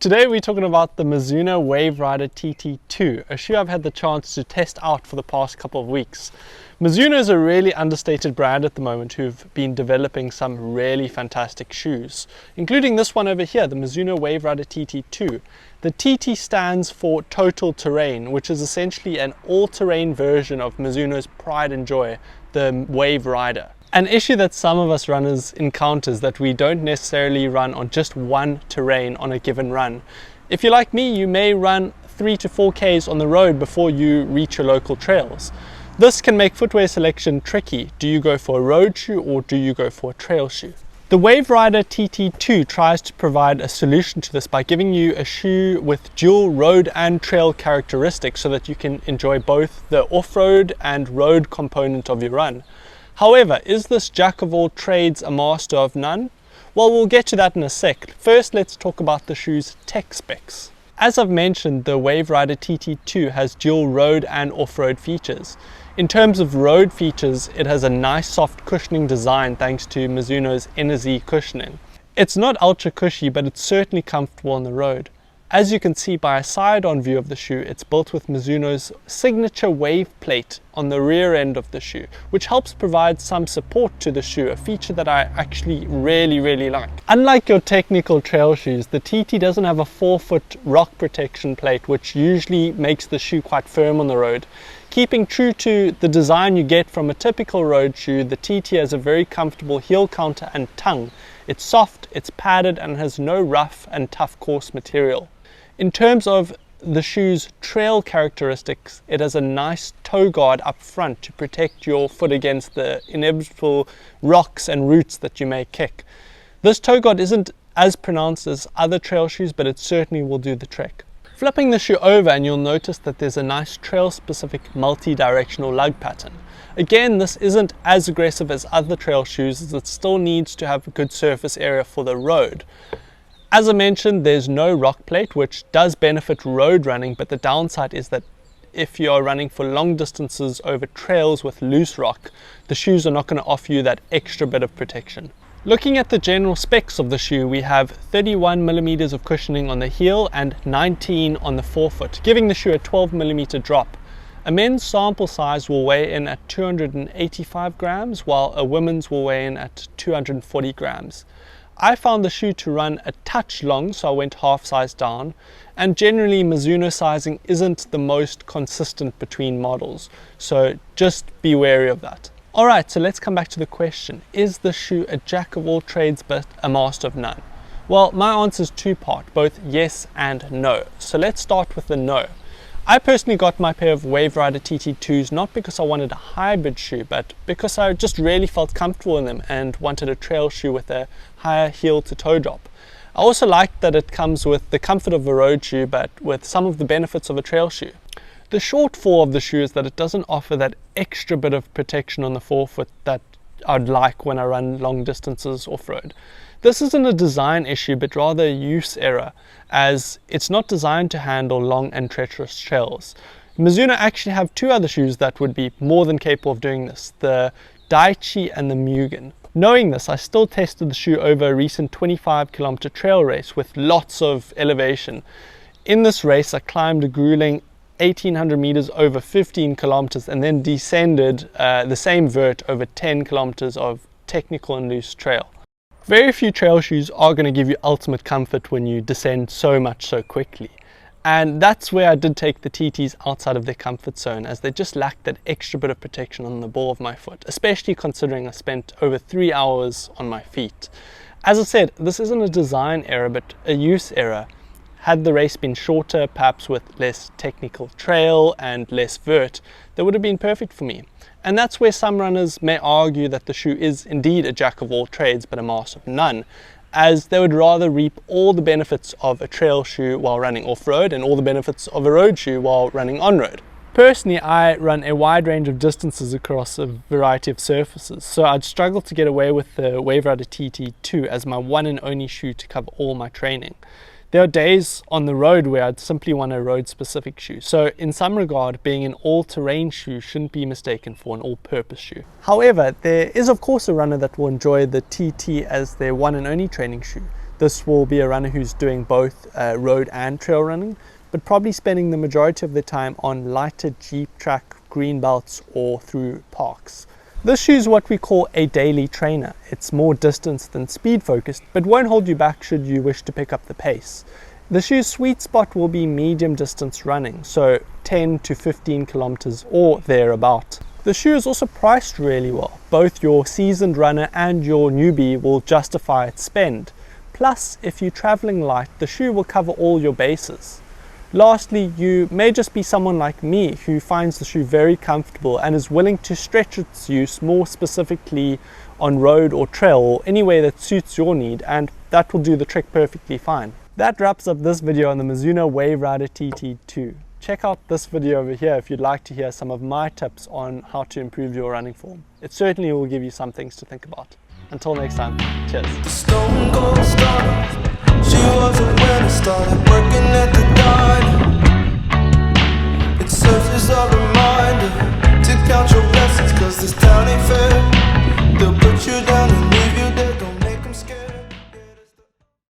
Today we're talking about the Mizuno Wave Rider TT2, a shoe I've had the chance to test out for the past couple of weeks. Mizuno is a really understated brand at the moment who've been developing some really fantastic shoes, including this one over here, the Mizuno Wave Rider TT2. The TT stands for Total Terrain, which is essentially an all-terrain version of Mizuno's pride and joy, the Wave Rider. An issue that some of us runners encounter is that we don't necessarily run on just one terrain on a given run. If you're like me, you may run 3 to 4 Ks on the road before you reach your local trails. This can make footwear selection tricky. Do you go for a road shoe or do you go for a trail shoe? The Wave Rider TT2 tries to provide a solution to this by giving you a shoe with dual road and trail characteristics so that you can enjoy both the off-road and road component of your run. However, is this jack of all trades a master of none? Well, we'll get to that in a sec. First, let's talk about the shoe's tech specs. As I've mentioned, the Wave Rider TT2 has dual road and off-road features. In terms of road features, it has a nice soft cushioning design thanks to Mizuno's NZ cushioning. It's not ultra cushy, but it's certainly comfortable on the road. As you can see by a side-on view of the shoe, it's built with Mizuno's signature wave plate on the rear end of the shoe, which helps provide some support to the shoe, a feature that I actually really like. Unlike your technical trail shoes, the TT doesn't have a 4-foot rock protection plate, which usually makes the shoe quite firm on the road. Keeping true to the design you get from a typical road shoe, the TT has a very comfortable heel counter and tongue. It's soft, it's padded, and has no rough and tough coarse material. In terms of the shoe's trail characteristics, it has a nice toe guard up front to protect your foot against the inevitable rocks and roots that you may kick. This toe guard isn't as pronounced as other trail shoes, but it certainly will do the trick. Flipping the shoe over and you'll notice that there's a nice trail-specific multi-directional lug pattern. Again, this isn't as aggressive as other trail shoes as it still needs to have a good surface area for the road. As I mentioned, there's no rock plate, which does benefit road running, but the downside is that if you are running for long distances over trails with loose rock, the shoes are not going to offer you that extra bit of protection. Looking at the general specs of the shoe, we have 31mm of cushioning on the heel and 19 on the forefoot, giving the shoe a 12mm drop. A men's sample size will weigh in at 285 grams, while a women's will weigh in at 240 grams. I found the shoe to run a touch long, so I went half size down, and generally Mizuno sizing isn't the most consistent between models, so just be wary of that. Alright, so let's come back to the question, is the shoe a jack of all trades but a master of none? Well, my answer is two-part, both yes and no. So let's start with the no. I personally got my pair of Wave Rider TT2s not because I wanted a hybrid shoe, but because I just really felt comfortable in them and wanted a trail shoe with a higher heel to toe drop. I also liked that it comes with the comfort of a road shoe, but with some of the benefits of a trail shoe. The shortfall of the shoe is that it doesn't offer that extra bit of protection on the forefoot that I'd like when I run long distances off-road. This isn't a design issue, but rather a use error, as it's not designed to handle long and treacherous trails. Mizuno actually have two other shoes that would be more than capable of doing this, the Daichi and the Mugen. Knowing this, I still tested the shoe over a recent 25-kilometer trail race with lots of elevation. In this race, I climbed a grueling 1800 meters over 15 kilometers and then descended the same vert over 10 kilometers of technical and loose trail. Very few trail shoes are going to give you ultimate comfort when you descend so much so quickly. And that's where I did take the TTs outside of their comfort zone, as they just lacked that extra bit of protection on the ball of my foot, especially considering I spent over 3 hours on my feet. As I said, this isn't a design error, but a use error. Had the race been shorter, perhaps with less technical trail and less vert, that would have been perfect for me. And that's where some runners may argue that the shoe is indeed a jack of all trades but a master of none, as they would rather reap all the benefits of a trail shoe while running off-road and all the benefits of a road shoe while running on-road. Personally, I run a wide range of distances across a variety of surfaces, so I'd struggle to get away with the Wave Rider TT2 as my one and only shoe to cover all my training. There are days on the road where I'd simply want a road-specific shoe. So in some regard, being an all-terrain shoe shouldn't be mistaken for an all-purpose shoe. However, there is of course a runner that will enjoy the TT as their one and only training shoe. This will be a runner who's doing both road and trail running, but probably spending the majority of their time on lighter Jeep track, green belts, or through parks. This shoe is what we call a daily trainer. It's more distance than speed focused, but won't hold you back should you wish to pick up the pace. The shoe's sweet spot will be medium distance running, so 10 to 15 kilometers or thereabout. The shoe is also priced really well. Both your seasoned runner and your newbie will justify its spend. Plus, if you're traveling light, the shoe will cover all your bases. Lastly, you may just be someone like me who finds the shoe very comfortable and is willing to stretch its use more specifically on road or trail or any way that suits your need, and that will do the trick perfectly fine. That wraps up this video on the Mizuno Wave Rider TT2. Check out this video over here if you'd like to hear some of my tips on how to improve your running form. It certainly will give you some things to think about. Until next time, cheers. The stone cold star, she was a winner, started working at the dawn. It serves as a reminder.